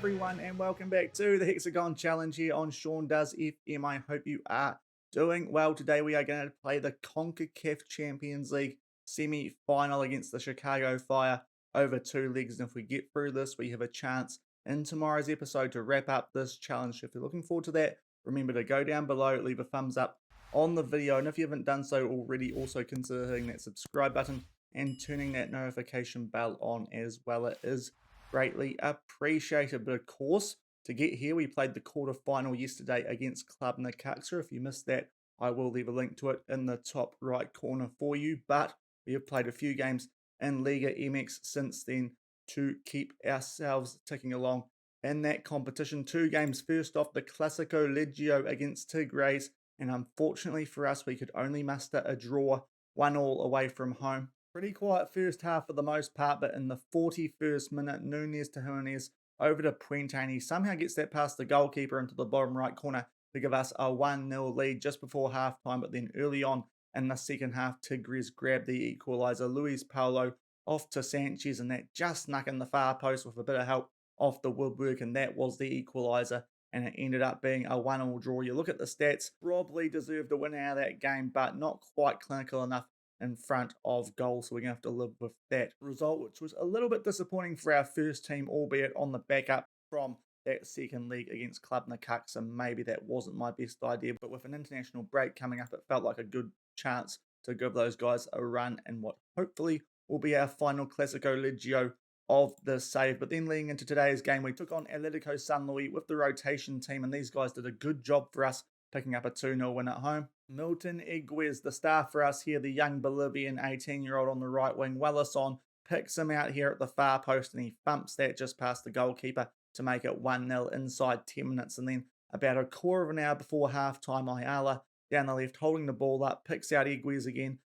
everyone, and welcome back to the Hexagon Challenge here on Shaun Does FM. I hope you are doing well. Today we are going to play the CONCACAF Champions League semi-final against the Chicago Fire over 2 legs. And if we get through this, we have a chance in tomorrow's episode to wrap up this challenge. If you're looking forward to that, remember to go down below, leave a thumbs up on the video. And if you haven't done so already, also consider hitting that subscribe button and turning that notification bell on as well. It is greatly appreciated. But of course, to get here, we played the quarterfinal yesterday against Club Necaxa. If you missed that, I will leave a link to it in the top right corner for you. But we have played a few games in Liga MX since then to keep ourselves ticking along in that competition. 2 games. First off, the Clásico Legio against Tigres. And unfortunately for us, we could only muster a draw, 1-1 away from home. Pretty quiet first half for the most part, but in the 41st minute, Núñez to Jimenez over to Puente, and he somehow gets that past the goalkeeper into the bottom right corner to give us a 1-0 lead just before halftime. But then early on in the second half, Tigres grabbed the equaliser. Luis Paulo off to Sanchez, and that just snuck in the far post with a bit of help off the woodwork, and that was the equaliser. And it ended up being a 1-1 draw. You look at the stats, probably deserved a win out of that game, but not quite clinical enough in front of goal, so we're going to have to live with that result, which was a little bit disappointing for our first team, albeit on the backup from that second leg against Club Necaxa. Maybe that wasn't my best idea, but with an international break coming up, it felt like a good chance to give those guys a run in what hopefully will be our final Clásico Legio of the save. But then leading into today's game, we took on Atletico San Luis with the rotation team, and these guys did a good job for us, picking up a 2-0 win at home. Milton Eguez, the star for us here, the young Bolivian 18-year-old on the right wing. Wellison picks him out here at the far post, and he bumps that just past the goalkeeper to make it 1-0 inside 10 minutes. And then about a quarter of an hour before halftime, Ayala down the left holding the ball up, picks out Eguez again.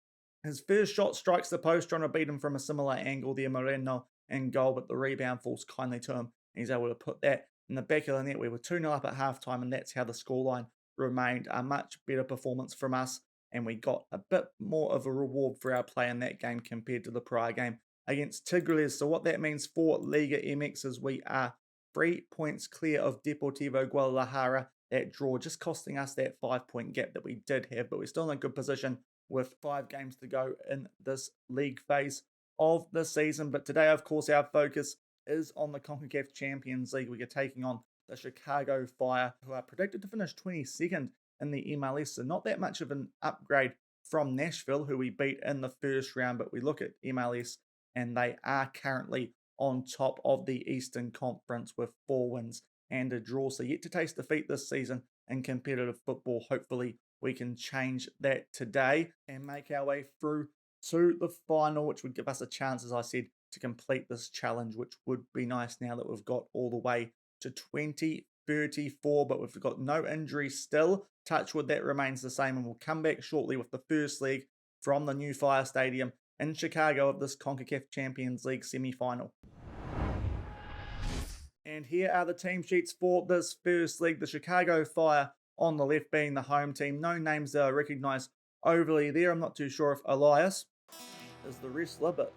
His first shot strikes the post, trying to beat him from a similar angle there, Moreno in goal, but the rebound falls kindly to him, and he's able to put that in the back of the net. We were 2-0 up at halftime, and that's how the scoreline remained. A much better performance from us, and we got a bit more of a reward for our play in that game compared to the prior game against Tigres. So what that means for Liga MX is we are 3 points clear of Deportivo Guadalajara. That draw just costing us that 5-point gap that we did have, but we're still in a good position with 5 games to go in this league phase of the season. But today, of course, our focus is on the CONCACAF Champions League. We are taking on the Chicago Fire, who are predicted to finish 22nd in the MLS. So not that much of an upgrade from Nashville, who we beat in the first round. But we look at MLS, and they are currently on top of the Eastern Conference with 4 wins and a draw. So yet to taste defeat this season in competitive football. Hopefully we can change that today and make our way through to the final, which would give us a chance, as I said, to complete this challenge, which would be nice now that we've got all the way to 2034, but we've got no injuries still. Touch wood, that remains the same, and we'll come back shortly with the first leg from the new Fire Stadium in Chicago of this CONCACAF Champions League semi-final. And here are the team sheets for this first league. The Chicago Fire on the left being the home team. No names that I recognise overly there. I'm not too sure if Elias is the wrestler, but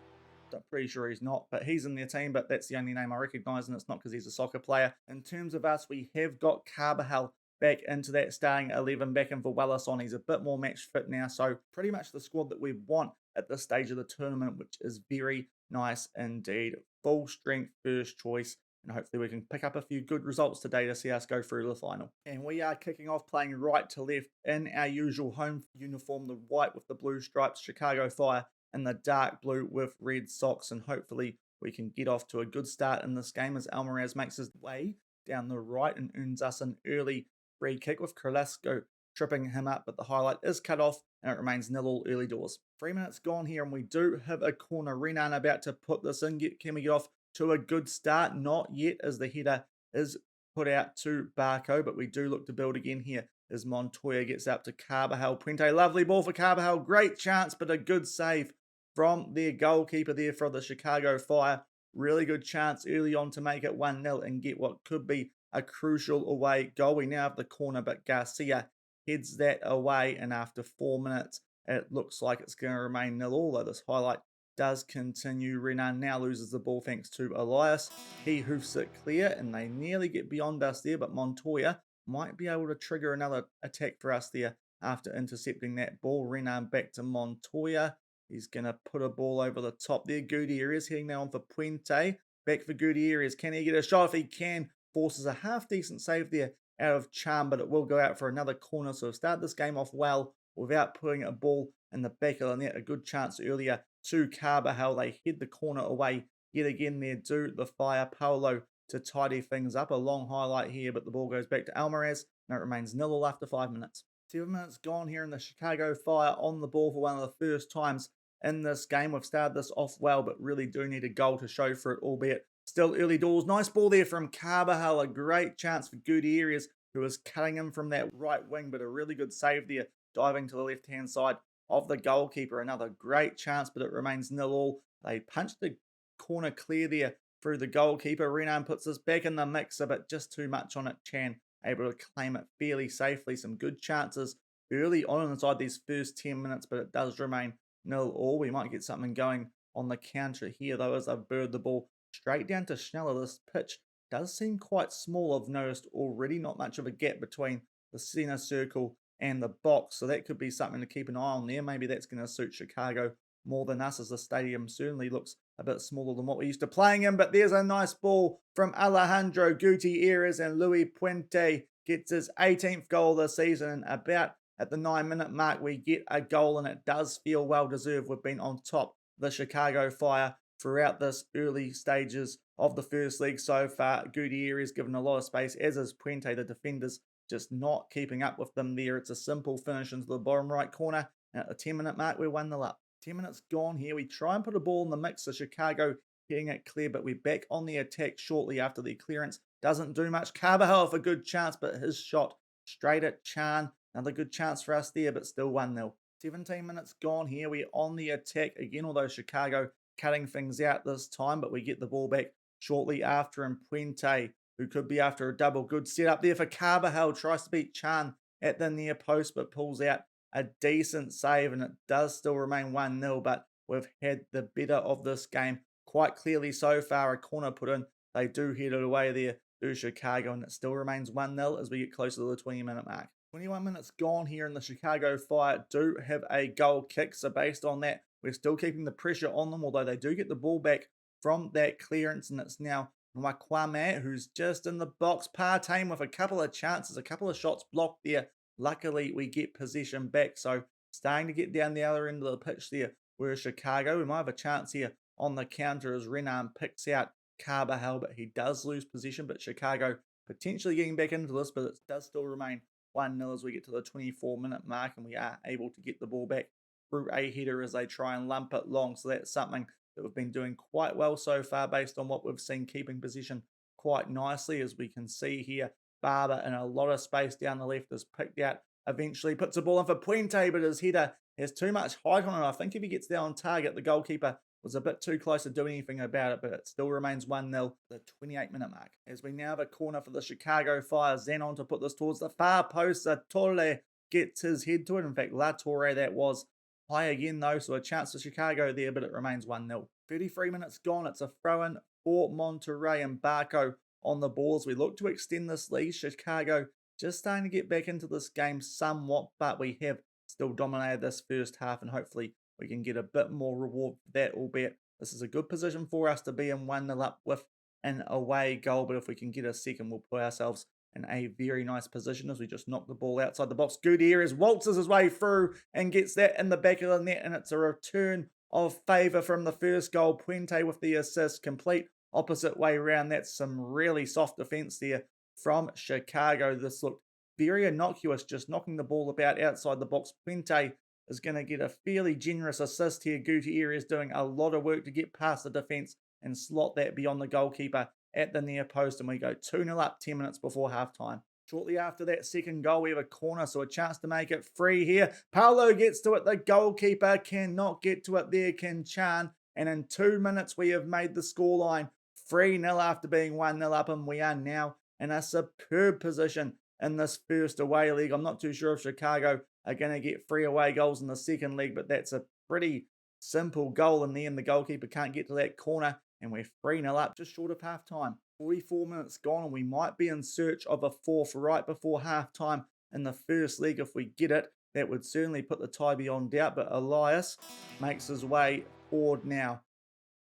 I'm pretty sure he's not, but he's in their team, but that's the only name I recognise, and it's not because he's a soccer player. In terms of us, we have got Carvajal back into that starting 11, back in for Wellison. He's a bit more match fit now, so pretty much the squad that we want at this stage of the tournament, which is very nice indeed. Full strength first choice, and hopefully we can pick up a few good results today to see us go through the final. And we are kicking off playing right to left in our usual home uniform, the white with the blue stripes, Chicago Fire, and the dark blue with red socks, and hopefully we can get off to a good start in this game as Almaraz makes his way down the right and earns us an early free kick with Carrasco tripping him up, but the highlight is cut off and it remains 0-0 early doors. 3 minutes gone here, and we do have a corner. Renan about to put this in. Can we get off to a good start? Not yet, as the header is put out to Barco, but we do look to build again here as Montoya gets up to Carvajal. Puente, lovely ball for Carvajal. Great chance, but a good save from their goalkeeper there for the Chicago Fire. Really good chance early on to make it 1-0 and get what could be a crucial away goal. We now have the corner, but Garcia heads that away, and after 4 minutes, it looks like it's going to remain 0-0, although this highlight does continue. Renan now loses the ball thanks to Elias. He hoofs it clear and they nearly get beyond us there, but Montoya might be able to trigger another attack for us there after intercepting that ball. Renan back to Montoya. He's going to put a ball over the top there. Gutierrez heading now on for Puente. Back for Gutierrez. Can he get a shot? If he can, forces a half-decent save there out of Charm, but it will go out for another corner. So we've started this game off well without putting a ball in the back of the net. A good chance earlier to Carvajal. They head the corner away yet again there. Do the fire Paolo to tidy things up. A long highlight here, but the ball goes back to Almaraz, and it remains 0-0 after 5 minutes. 7 minutes gone here in the Chicago Fire on the ball for one of the first times in this game. We've started this off well, but really do need a goal to show for it, albeit still early doors. Nice ball there from Carvajal. A great chance for Gutierrez, who was cutting him from that right wing, but a really good save there, diving to the left-hand side of the goalkeeper. Another great chance, but it remains 0-0. They punched the corner clear there through the goalkeeper. Renan puts this back in the mixer, but just too much on it. Chan able to claim it fairly safely. Some good chances early on inside these first 10 minutes, but it does remain 0-0. We might get something going on the counter here, though, as I've bird the ball straight down to Schneller. This pitch does seem quite small, I've noticed already. Not much of a gap between the center circle and the box, so that could be something to keep an eye on there. Maybe that's going to suit Chicago more than us, as the stadium certainly looks a bit smaller than what we're used to playing in. But there's a nice ball from Alejandro Gutierrez, and Luis Puente gets his 18th goal this season. And about at the 9-minute mark, we get a goal, and it does feel well deserved. We've been on top the Chicago Fire throughout this early stages of the first leg so far. Gutierrez given a lot of space, as is Puente. The defenders just not keeping up with them there. It's a simple finish into the bottom right corner. And at the 10-minute mark, we're 1-0 up. 10 minutes gone here. We try and put a ball in the mix for Chicago, getting it clear, but we're back on the attack shortly after the clearance. Doesn't do much. Carvajal with a good chance, but his shot straight at Chan. Another good chance for us there, but still 1-0. 17 minutes gone here. We're on the attack again, although Chicago cutting things out this time, but we get the ball back shortly after, and Puente, who could be after a double. Good setup there for Carvajal. Tries to beat Chan at the near post, but pulls out a decent save, and it does still remain 1-0, but we've had the better of this game quite clearly so far. A corner put in. They do head it away there to Chicago, and it still remains 1-0 as we get closer to the 20-minute mark. 21 minutes gone here, and the Chicago Fire do have a goal kick, so based on that, we're still keeping the pressure on them, although they do get the ball back from that clearance, and it's now Mwakwame, who's just in the box. Partain with a couple of chances, a couple of shots blocked there. Luckily, we get possession back, so starting to get down the other end of the pitch there. Whereas Chicago, we might have a chance here on the counter as Renan picks out Carvajal, but he does lose possession. But Chicago potentially getting back into this, but it does still remain 1-0 as we get to the 24-minute mark, and we are able to get the ball back through a header as they try and lump it long. So that's something that we've been doing quite well so far based on what we've seen, keeping possession quite nicely. As we can see here, Barber in a lot of space down the left is picked out. Eventually puts a ball in for Puente, but his header has too much height on it. I think if he gets there on target, the goalkeeper was a bit too close to do anything about it, but it still remains 1-0 the 28-minute mark. As we now have a corner for the Chicago Fire. Zenon to put this towards the far post. Torre gets his head to it. In fact, La Torre, that was high again though, so a chance for Chicago there, but it remains 1-0. 33 minutes gone. It's a throw-in for Monterrey, and Barco on the ball as we look to extend this lead. Chicago just starting to get back into this game somewhat, but we have still dominated this first half, and hopefully we can get a bit more reward for that, albeit this is a good position for us to be in 1-0 up with an away goal, but if we can get a second, we'll put ourselves in a very nice position as we just knock the ball outside the box. Gutierrez waltzes his way through and gets that in the back of the net, and it's a return of favour from the first goal. Puente with the assist, complete opposite way around. That's some really soft defence there from Chicago. This looked very innocuous, just knocking the ball about outside the box. Puente is going to get a fairly generous assist here. Gutierrez doing a lot of work to get past the defence and slot that beyond the goalkeeper at the near post, and we go 2-0 up 10 minutes before halftime. Shortly after that second goal, we have a corner, so a chance to make it free here. Paolo gets to it. The goalkeeper cannot get to it there, can Chan. And in 2 minutes, we have made the scoreline 3-0 after being 1-0 up, and we are now in a superb position in this first away leg. I'm not too sure if Chicago are going to get 3 away goals in the second leg, but that's a pretty Simple goal in the end. The goalkeeper can't get to that corner, and we're 3-0 up just short of half time. 44 minutes gone, and we might be in search of a fourth right before half time in the first leg. If we get it, that would certainly put the tie beyond doubt. But Elias makes his way forward now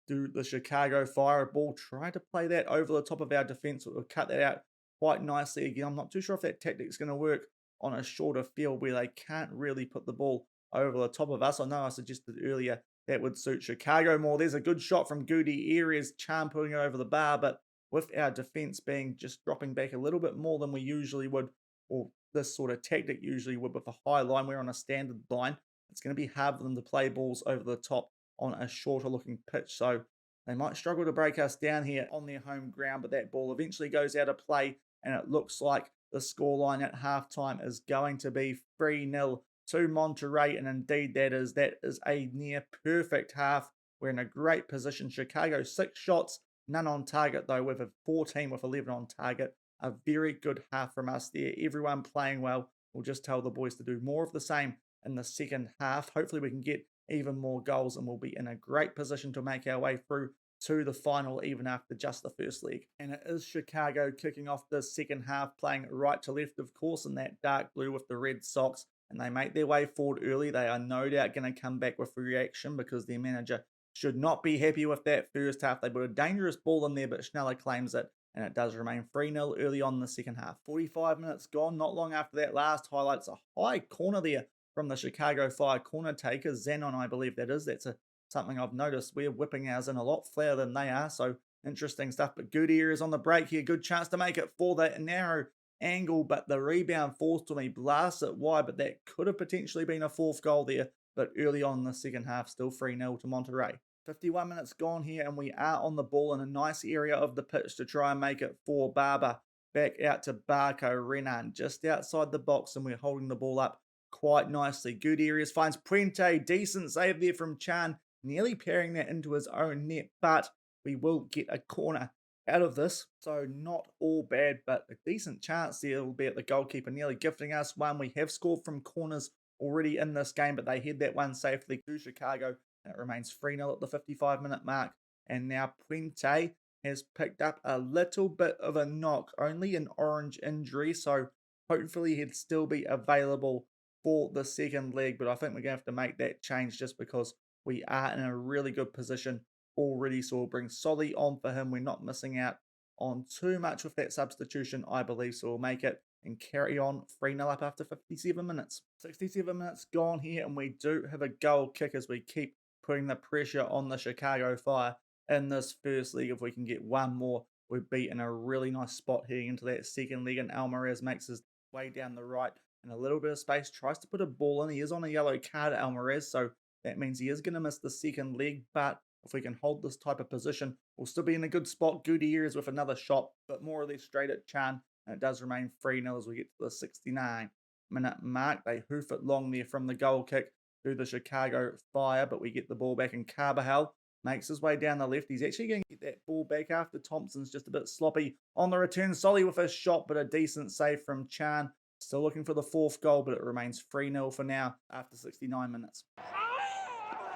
to the Chicago Fire. Ball, try to play that over the top of our defense. We'll cut that out quite nicely again. I'm not too sure if that tactic's going to work on a shorter field where they can't really put the ball over the top of us. I know I suggested earlier that would suit Chicago more. There's a good shot from Gutierrez, Charm putting it over the bar, but with our defense being just dropping back a little bit more than we usually would, or this sort of tactic usually would with a high line, we're on a standard line. It's going to be hard for them to play balls over the top on a shorter looking pitch. So they might struggle to break us down here on their home ground, but that ball eventually goes out of play, and it looks like the scoreline at halftime is going to be 3-0 to Monterrey, and indeed that is a near perfect half. We're in a great position. Chicago 6 shots, none on target though, with a 14 with 11 on target. A very good half from us there. Everyone playing well. We'll just tell the boys to do more of the same in the second half. Hopefully we can get even more goals, and we'll be in a great position to make our way through to the final even after just the first leg. And it is Chicago kicking off the second half, playing right to left, of course, in that dark blue with the red socks. And they make their way forward early. They are no doubt going to come back with reaction because their manager should not be happy with that first half. They put a dangerous ball in there, but Schneller claims it, and it does remain 3-0 early on in the second half. 45 minutes gone. Not long after that last highlights, a high corner there from the Chicago Fire corner taker. Zenon, I believe that is. That's something I've noticed. We're whipping ours in a lot flatter than they are, so interesting stuff. But Gutierrez on the break here. Good chance to make it for that narrow angle, but the rebound forced to me, blast it wide, but that could have potentially been a fourth goal there. But early on in the second half, still 3-0 to Monterrey. 51 minutes gone here, and we are on the ball in a nice area of the pitch to try and make it for Barber. Back out to Barco Renan, just outside the box, and we're holding the ball up quite nicely. Gutierrez finds Puente, decent save there from Chan, nearly parrying that into his own net, but we will get a corner out of this. So not all bad, but a decent chance there will be at the goalkeeper nearly gifting us one. We have scored from corners already in this game, but they head that one safely to Chicago, and it remains 3-0 at the 55-minute mark. And now Puente has picked up a little bit of a knock, only an orange injury, so hopefully he'd still be available for the second leg, but I think we're going to have to make that change just because we are in a really good position already. So we'll bring Solly on for him. We're not missing out on too much with that substitution, I believe, so we'll make it and carry on 3-0 up after 57 minutes. 67 minutes gone here, and we do have a goal kick as we keep putting the pressure on the Chicago Fire in this first leg. If we can get one more, we'd be in a really nice spot heading into that second leg, and Alvarez makes his way down the right in a little bit of space, tries to put a ball in. He is on a yellow card, Alvarez, so that means he is going to miss the second leg, but if we can hold this type of position, we'll still be in a good spot. Gutierrez with another shot, but more or less straight at Chan, and it does remain 3-0 as we get to the 69-minute mark. They hoof it long there from the goal kick to the Chicago Fire, but we get the ball back, and Carvajal makes his way down the left. He's actually going to get that ball back after Thompson's just a bit sloppy on the return. Solly with a shot, but a decent save from Chan. Still looking for the fourth goal, but it remains 3-0 for now after 69 minutes.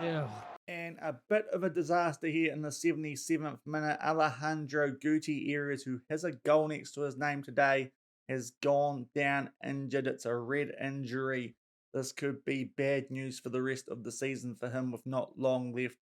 Yeah. And a bit of a disaster here in the 77th minute. Alejandro Gutierrez, who has a goal next to his name today, has gone down injured. It's a red injury. This could be bad news for the rest of the season for him with not long left.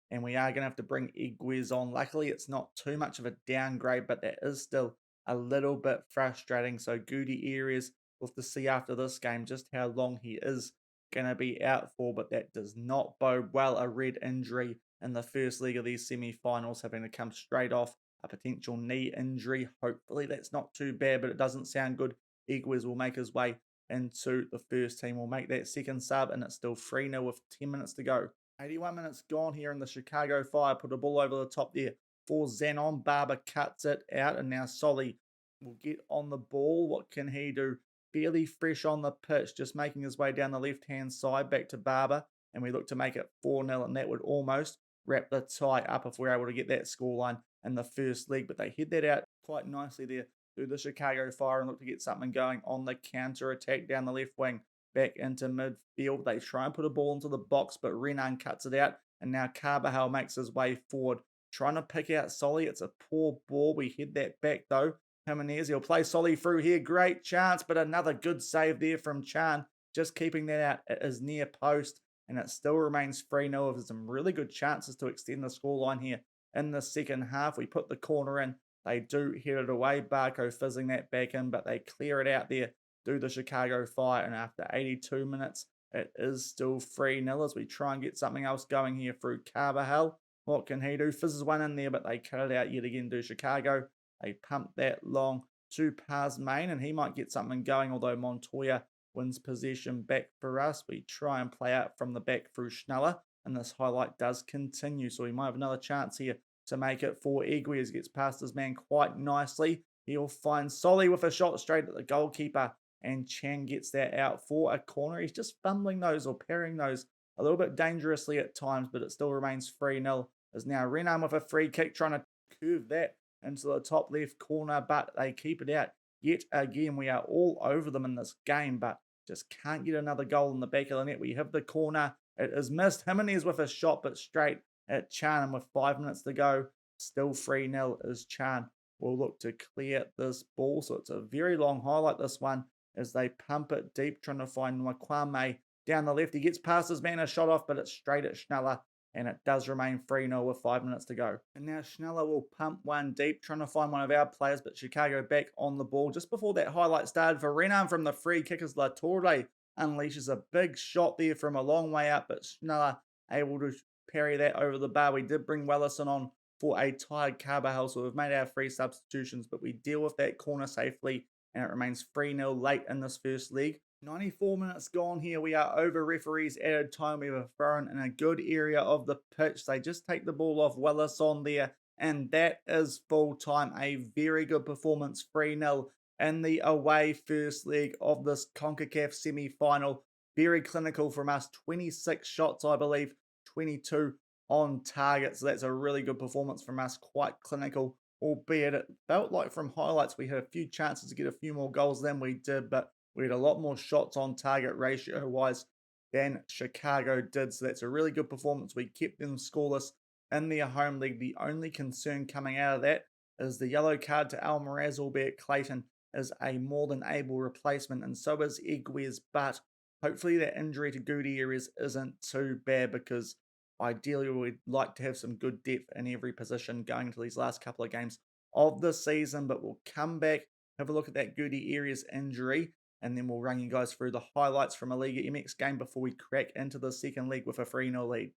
And we are going to have to bring Iguez on. Luckily, it's not too much of a downgrade, but that is still a little bit frustrating. So Gutierrez, we'll have to see after this game just how long he is going to be out for, but that does not bode well. A red injury in the first leg of these semi-finals, having to come straight off a potential knee injury. Hopefully that's not too bad, but it doesn't sound good. Iguez will make his way into the first team. We'll make that second sub, and it's still 3-0 with 10 minutes to go. 81 minutes gone here, and the Chicago Fire put a ball over the top there for Zenon. Barber cuts it out, and now Solly will get on the ball. What can he do? Fairly fresh on the pitch, just making his way down the left-hand side back to Barber, and we look to make it 4-0, and that would almost wrap the tie up if we're able to get that scoreline in the first leg, but they head that out quite nicely there through the Chicago Fire and look to get something going on the counter-attack down the left wing. back into midfield. They try and put a ball into the box, but Renan cuts it out. And now Carvajal makes his way forward, trying to pick out Solly. It's a poor ball. We head that back though. Jimenez, he'll play Solly through here. Great chance, but another good save there from Chan. Just keeping that out at his near post. And it still remains 3-0 with some really good chances to extend the scoreline here in the second half. We put the corner in. They do head it away. Barco fizzing that back in, but they clear it out there, do the Chicago Fire. And after 82 minutes, it is still 3-0 as we try and get something else going here through Carvajal. What can he do? Fizzes one in there, but they cut it out yet again, do Chicago. They pump that long to Pazmain, and he might get something going, although Montoya wins possession back for us. We try and play out from the back through Schneller, and this highlight does continue, so we might have another chance here to make it for Egui as gets past his man quite nicely. He'll find Solly with a shot straight at the goalkeeper, and Chan gets that out for a corner. He's just fumbling those or parrying those a little bit dangerously at times, but it still remains 3-0. As now Renan with a free kick trying to curve that into the top left corner, but they keep it out. Yet again, we are all over them in this game, but just can't get another goal in the back of the net. We have the corner. It is missed. Jimenez with a shot, but straight at Chan. And with 5 minutes to go, still 3-0 as Chan will look to clear this ball. So it's a very long highlight, this one, as they pump it deep, trying to find Mwakwame down the left. He gets past his man, a shot off, but it's straight at Schneller. And it does remain 3-0 with 5 minutes to go. And now Schneller will pump one deep, trying to find one of our players, but Chicago back on the ball. Just before that highlight started for Renan from the free kick as La Torre unleashes a big shot there from a long way out, but Schneller able to parry that over the bar. We did bring Wellison on for a tired Carvajal, so we've made our 3 substitutions, but we deal with that corner safely, and it remains 3-0 late in this first leg. 94 minutes gone here. We are over referees added time. We were thrown in a good area of the pitch. They just take the ball off Wellison there, and that is full time. A very good performance, 3-0 in the away first leg of this CONCACAF semi-final. Very clinical from us. 26 shots, I believe, 22 on target. So that's a really good performance from us. Quite clinical, albeit it felt like from highlights we had a few chances to get a few more goals than we did, but we had a lot more shots on target ratio-wise than Chicago did. So that's a really good performance. We kept them scoreless in their home league. The only concern coming out of that is the yellow card to Almaraz, albeit Clayton is a more than able replacement, and so is Eguiz. But hopefully that injury to Gutierrez isn't too bad, because ideally we'd like to have some good depth in every position going into these last couple of games of the season. But we'll come back, have a look at that Gutierrez injury, and then we'll run you guys through the highlights from a Liga MX game before we crack into the second leg with a 3-0 lead.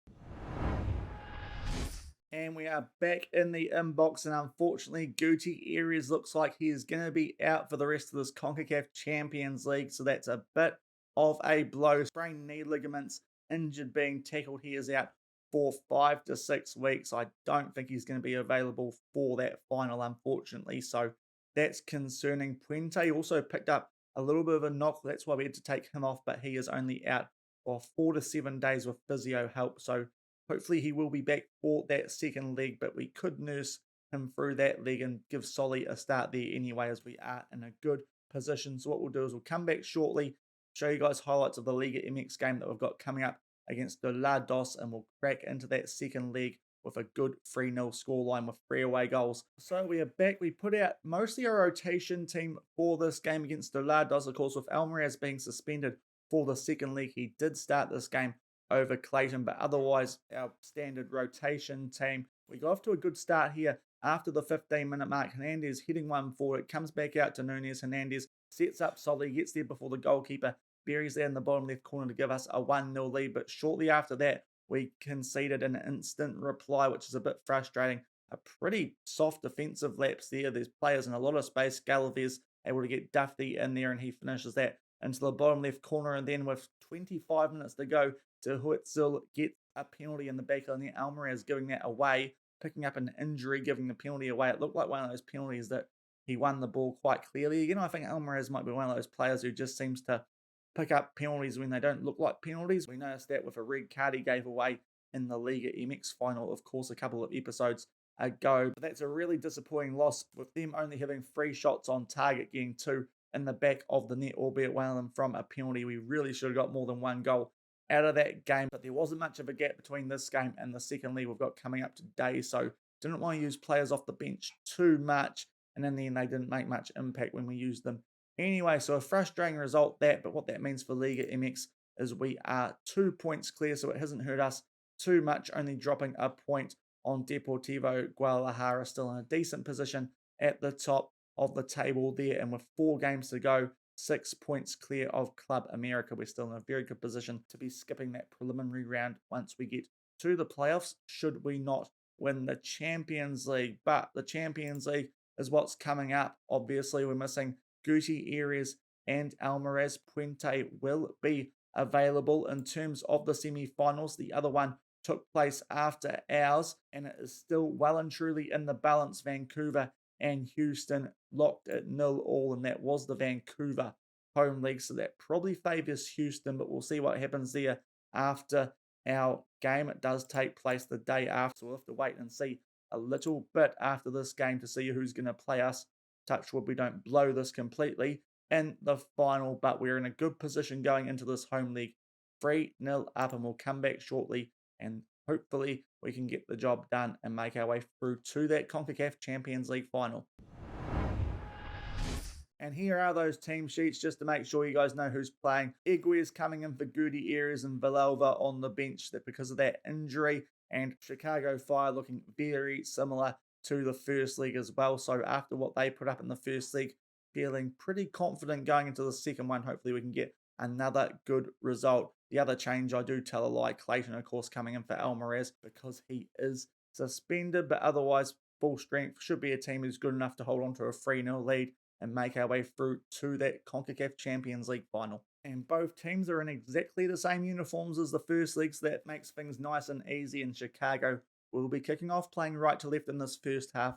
And we are back in the inbox, and unfortunately Gutierrez looks like he is going to be out for the rest of this CONCACAF Champions League, so that's a bit of a blow. Sprained knee ligaments, injured being tackled. He is out for 5 to 6 weeks. I don't think he's going to be available for that final, unfortunately, so that's concerning. Puente also picked up a little bit of a knock. That's why we had to take him off, but he is only out for 4 to 7 days with physio help. So hopefully he will be back for that second leg, but we could nurse him through that leg and give Solly a start there anyway, as we are in a good position. So what we'll do is we'll come back shortly, show you guys highlights of the Liga MX game that we've got coming up against Dorados, and we'll crack into that second leg with a good 3-0 scoreline with 3 away goals. So we are back. We put out mostly a rotation team for this game against Dorados, of course, with Almaraz being suspended for the second leg. He did start this game over Clayton, but otherwise our standard rotation team. We got off to a good start here after the 15-minute mark. Hernandez heading one forward. It comes back out to Núñez. Hernandez sets up Solly, gets there before the goalkeeper, buries there in the bottom left corner to give us a 1-0 lead. But shortly after that, we conceded an instant reply, which is a bit frustrating. A pretty soft defensive lapse there. There's players in a lot of space. Galaviz able to get Duffy in there, and he finishes that into the bottom left corner. And then with 25 minutes to go, De Huitzil gets a penalty in the back of the net. Almaraz giving that away, picking up an injury, giving the penalty away. It looked like one of those penalties that he won the ball quite clearly. You know, I think Almaraz might be one of those players who just seems to pick up penalties when they don't look like penalties. We noticed that with a red card he gave away in the Liga MX final, of course, a couple of episodes ago. But that's a really disappointing loss, with them only having 3 shots on target, getting 2 in the back of the net, albeit one of them from a penalty. We really should have got more than one goal out of that game, but there wasn't much of a gap between this game and the second league we've got coming up today, so didn't want to use players off the bench too much, and in the end they didn't make much impact when we used them anyway. So a frustrating result that, but what that means for Liga MX is we are 2 points clear, so it hasn't hurt us too much, only dropping a point on Deportivo Guadalajara, still in a decent position at the top of the table there, and with 4 games to go, 6 points clear of Club America. We're still in a very good position to be skipping that preliminary round once we get to the playoffs, should we not win the Champions League. But the Champions League is what's coming up. Obviously, we're missing Gutierrez and Almaraz. Puente will be available in terms of the semi-finals. The other one took place after ours, and it is still well and truly in the balance. Vancouver and Houston locked at 0-0, and that was the Vancouver home league, so that probably favours Houston, but we'll see what happens there after our game. It does take place the day after, so we'll have to wait and see a little bit after this game to see who's going to play us. Touch wood, we don't blow this completely in the final, but we're in a good position going into this home league 3-0 up, and we'll come back shortly and hopefully we can get the job done and make our way through to that CONCACAF Champions League final. And here are those team sheets just to make sure you guys know who's playing. Eguy is coming in for Gutierrez and Villalba on the bench because of that injury. And Chicago Fire looking very similar to the first league as well. So after what they put up in the first league, feeling pretty confident going into the second one. Hopefully we can get another good result. The other change, I do tell a lie, Clayton, of course, coming in for Almaraz because he is suspended. But otherwise, full strength, should be a team who's good enough to hold on to a 3-0 lead and make our way through to that CONCACAF Champions League final. And both teams are in exactly the same uniforms as the first league, so that makes things nice and easy. In Chicago, we'll be kicking off playing right to left in this first half,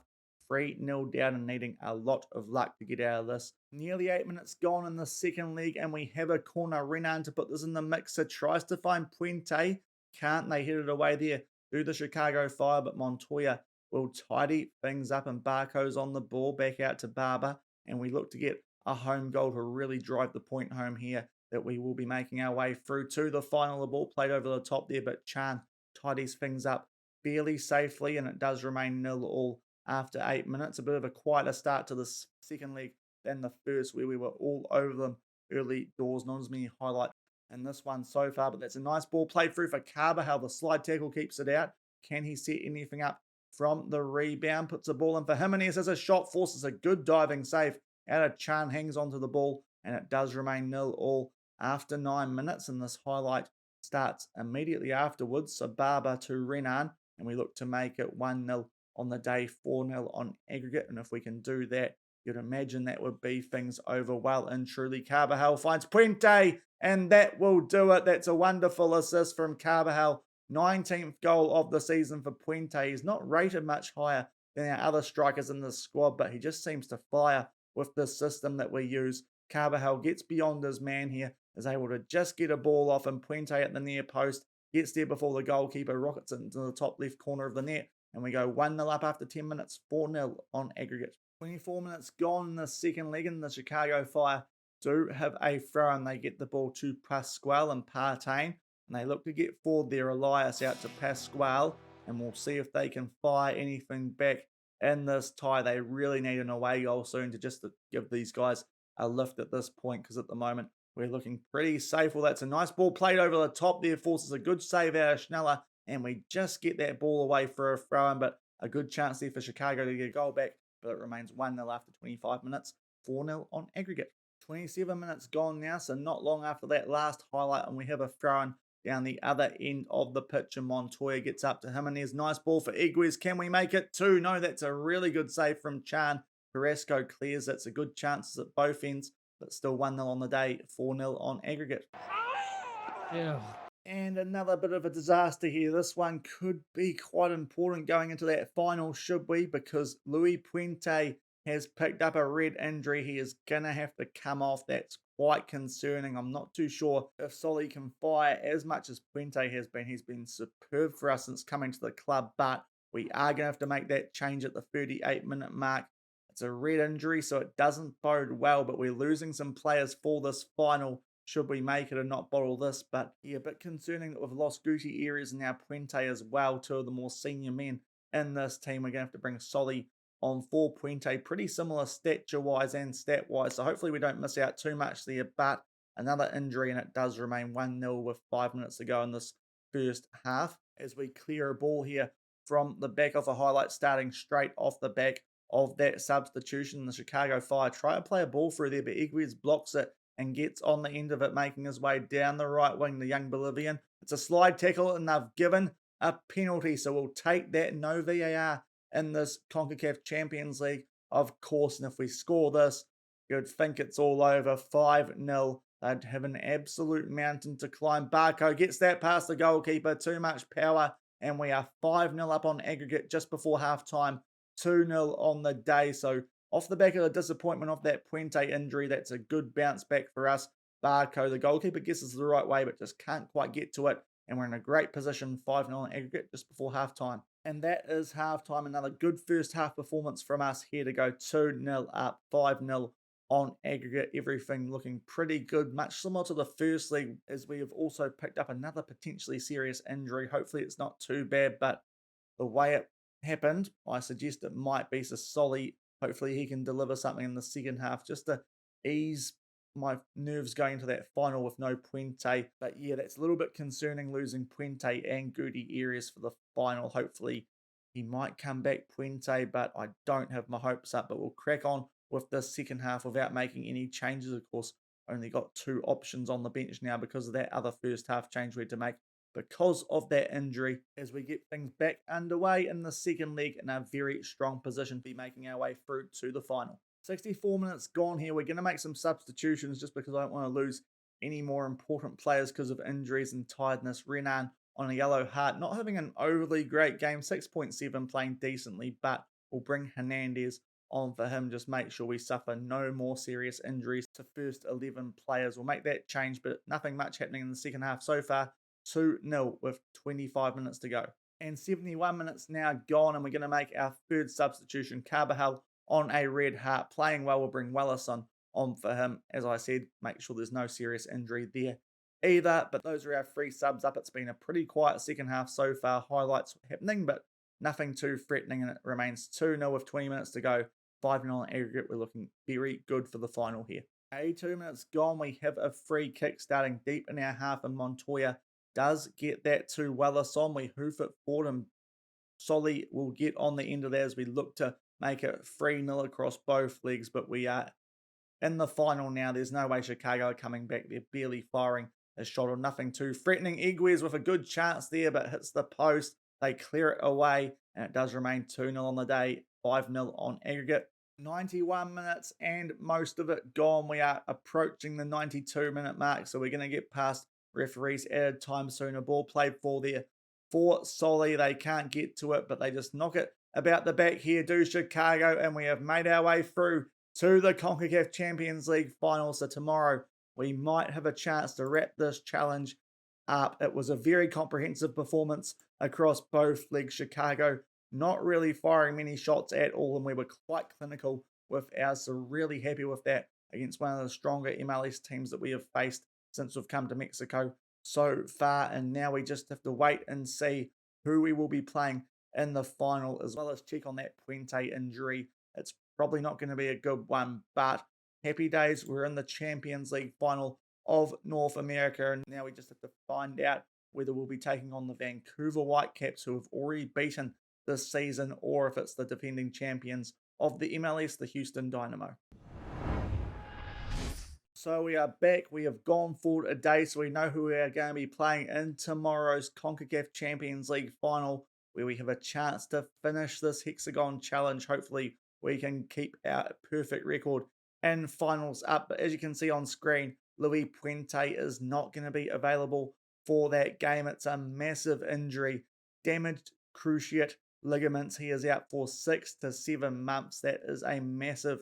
3-0 down and needing a lot of luck to get out of this. Nearly 8 minutes gone in the second league, and we have a corner. Renan to put this in the mixer, tries to find Puente. Can't, they hit it away there to the Chicago Fire, but Montoya will tidy things up, and Barco's on the ball, back out to Barber. And we look to get a home goal to really drive the point home here, that we will be making our way through to the final. The ball played over the top there, but Chan tidies things up fairly safely, and it does remain 0-0 after 8 minutes. A bit of a quieter start to the second leg than the first, where we were all over them early doors. Not as many highlights in this one so far, but that's a nice ball played through for Carvajal. The slide tackle keeps it out. Can he set anything up from the rebound? Puts the ball in for Jimenez as a shot, forces a good diving save out of Chan, hangs onto the ball, and it does remain 0-0 after 9 minutes, and this highlight starts immediately afterwards. So Barber to Renan, and we look to make it 1-0 on the day, 4-0 on aggregate, and if we can do that, you'd imagine that would be things over well and truly. Carvajal finds Puente, and that will do it. That's a wonderful assist from Carvajal. 19th goal of the season for Puente. He's not rated much higher than our other strikers in the squad, but he just seems to fire with the system that we use. Carvajal gets beyond his man here, is able to just get a ball off, and Puente at the near post gets there before the goalkeeper rockets it into the top left corner of the net, and we go 1-0 up after 10 minutes, 4-0 on aggregate. 24 minutes gone in the second leg, and the Chicago Fire do have a throw, and they get the ball to Pascual and Partain, and they look to get forward there. Elias out to Pascual, and we'll see if they can fire anything back in this tie. They really need an away goal soon to give these guys a lift at this point, because at the moment we're looking pretty safe. Well, that's a nice ball played over the top there, forces a good save out of Schneller, and we just get that ball away for a throw-in, but a good chance there for Chicago to get a goal back, but it remains 1-0 after 25 minutes, 4-0 on aggregate. 27 minutes gone now, so not long after that last highlight, and we have a throw-in down the other end of the pitch, and Montoya gets up to Jimenez. Nice ball for Eguez. Can we make it 2? No, that's a really good save from Chan. Carrasco clears. That's a good chance at both ends, but still 1-0 on the day, 4-0 on aggregate. Yeah. And another bit of a disaster here. This one could be quite important going into that final, should we? Because Luis Puente has picked up a red injury. He is going to have to come off. That's quite concerning. I'm not too sure if Solly can fire as much as Puente has been. He's been superb for us since coming to the club, but we are going to have to make that change at the 38-minute mark. It's a red injury, so it doesn't bode well, but we're losing some players for this final should we make it and not bottle this. But yeah, a bit concerning that we've lost Gutierrez and now Puente as well, two of the more senior men in this team. We're going to have to bring Solly on for Puente, pretty similar stature-wise and stat-wise, so hopefully we don't miss out too much there. But another injury, and it does remain 1-0 with 5 minutes to go in this first half as we clear a ball here from the back of the highlight, starting straight off the back of that substitution. The Chicago Fire try to play a ball through there, but Eguez blocks it and gets on the end of it, making his way down the right wing, the young Bolivian. It's a slide tackle, and they've given a penalty, so we'll take that. No VAR in this CONCACAF Champions League, of course, and if we score this, you'd think it's all over. 5-0. They'd have an absolute mountain to climb. Barco gets that past the goalkeeper, too much power, and we are 5-0 up on aggregate just before halftime, 2-0 on the day. So off the back of the disappointment of that Puente injury, that's a good bounce back for us. Barco, the goalkeeper, guesses the right way, but just can't quite get to it. And we're in a great position, 5-0 on aggregate just before halftime. And that is halftime. Another good first half performance from us here to go 2-0 up, 5-0 on aggregate. Everything looking pretty good, much similar to the first league, as we have also picked up another potentially serious injury. Hopefully it's not too bad, but the way it happened, I suggest it might be. So Solly, hopefully he can deliver something in the second half just to ease my nerves going into that final with no Puente. But yeah, that's a little bit concerning, losing Puente and Gutierrez for the final. Hopefully he might come back, Puente, but I don't have my hopes up. But we'll crack on with the second half without making any changes. Of course, only got 2 options on the bench now because of that other first half change we had to make because of that injury, as we get things back underway in the second leg in a very strong position to be making our way through to the final. 64 minutes gone here. We're going to make some substitutions just because I don't want to lose any more important players because of injuries and tiredness. Renan on a yellow heart, not having an overly great game, 6.7, playing decently, but we'll bring Hernandez on for him. Just make sure we suffer no more serious injuries to first 11 players. We'll make that change, but nothing much happening in the second half so far. 2-0 with 25 minutes to go. And 71 minutes now gone, and we're going to make our third substitution. Carvajal on a red heart, playing well. We'll bring Wellison on for him. As I said, make sure there's no serious injury there either. But those are our 3 subs up. It's been a pretty quiet second half so far. Highlights happening, but nothing too threatening, and it remains 2-0 with 20 minutes to go. 5-0 on aggregate. We're looking very good for the final here. 82 minutes gone. We have a free kick starting deep in our half, and Montoya does get that to Wellison. We hoof it forward, and Solly will get on the end of that as we look to make it 3-0 across both legs. But we are in the final now. There's no way Chicago are coming back. They're barely firing a shot or nothing too threatening. Eguez with a good chance there, but hits the post. They clear it away, and it does remain 2-0 on the day, 5-0 on aggregate. 91 minutes and most of it gone. We are approaching the 92-minute mark, so we're going to get past referees added time soon. A ball played for there for Solly. They can't get to it, but they just knock it about the back here, do Chicago, and we have made our way through to the CONCACAF Champions League final. So tomorrow we might have a chance to wrap this challenge up. It was a very comprehensive performance across both leagues. Chicago not really firing many shots at all, and we were quite clinical with ours, so really happy with that against one of the stronger MLS teams that we have faced since we've come to Mexico so far. And now we just have to wait and see who we will be playing in the final, as well as check on that Puente injury. It's probably not going to be a good one, but happy days. We're in the Champions League final of North America, and now we just have to find out whether we'll be taking on the Vancouver Whitecaps, who have already beaten this season, or if it's the defending champions of the MLS, the Houston Dynamo. So we are back. We have gone forward a day, so we know who we are going to be playing in tomorrow's CONCACAF Champions League final, where we have a chance to finish this Hexagon challenge. Hopefully we can keep our perfect record in finals up. But as you can see on screen, Luis Puente is not going to be available for that game. It's a massive injury, damaged cruciate ligaments. He is out for 6 to 7 months. That is a massive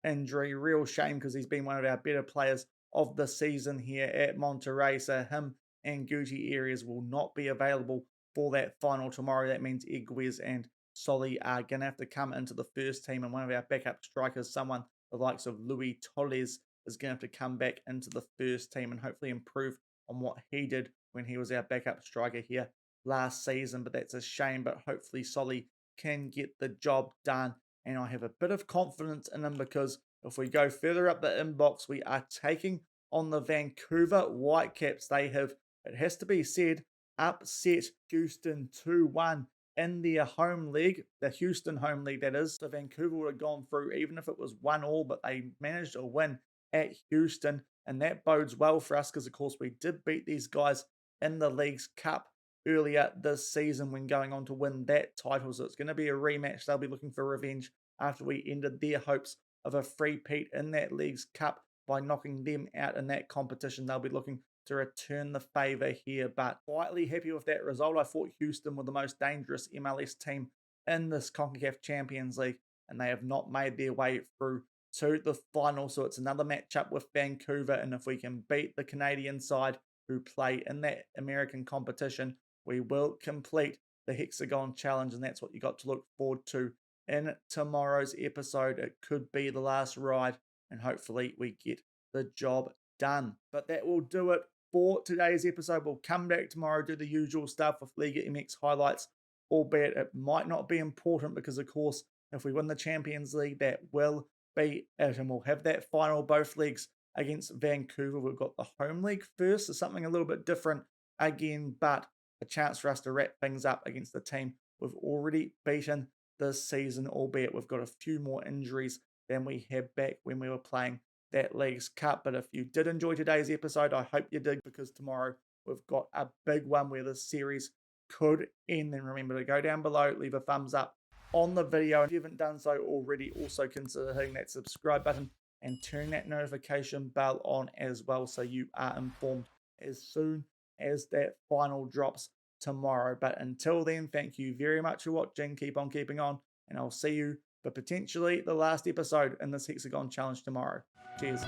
injury. Real shame, because he's been one of our better players of the season here at Monterrey. So him and Gutierrez will not be available for that final tomorrow. That means Eguez and Solly are going to have to come into the first team, and one of our backup strikers, someone the likes of Louis Torres, is going to have to come back into the first team and hopefully improve on what he did when he was our backup striker here last season. But that's a shame, but hopefully Solly can get the job done, and I have a bit of confidence in him because if we go further up the inbox, we are taking on the Vancouver Whitecaps. They have, it has to be said, upset Houston 2-1 in their home league, the Houston home league that is. So Vancouver would have gone through even if it was 1-1, but they managed to win at Houston, and that bodes well for us because of course we did beat these guys in the League's Cup earlier this season when going on to win that title. So it's going to be a rematch. They'll be looking for revenge after we ended their hopes of a three-peat in that League's Cup by knocking them out in that competition. They'll be looking to return the favour here, but quietly happy with that result. I thought Houston were the most dangerous MLS team in this CONCACAF Champions League, and they have not made their way through to the final. So it's another matchup with Vancouver, and if we can beat the Canadian side who play in that American competition, we will complete the Hexagon Challenge, and that's what you got to look forward to in tomorrow's episode. It could be the last ride, and hopefully we get the job done. But that will do it for today's episode. We'll come back tomorrow, do the usual stuff with Liga MX highlights, albeit it might not be important because, of course, if we win the Champions League, that will be it, and we'll have that final both leagues against Vancouver. We've got the home league first, so something a little bit different again, but a chance for us to wrap things up against the team we've already beaten this season, albeit we've got a few more injuries than we had back when we were playing that League's Cup. But if you did enjoy today's episode, I hope you did, because tomorrow we've got a big one where this series could end. And remember to go down below, leave a thumbs up on the video. If you haven't done so already, also consider hitting that subscribe button and turn that notification bell on as well, so you are informed as soon as that final drops tomorrow. But until then, thank you very much for watching. Keep on keeping on, and I'll see you for potentially the last episode in this Hexagon Challenge tomorrow. Cheers.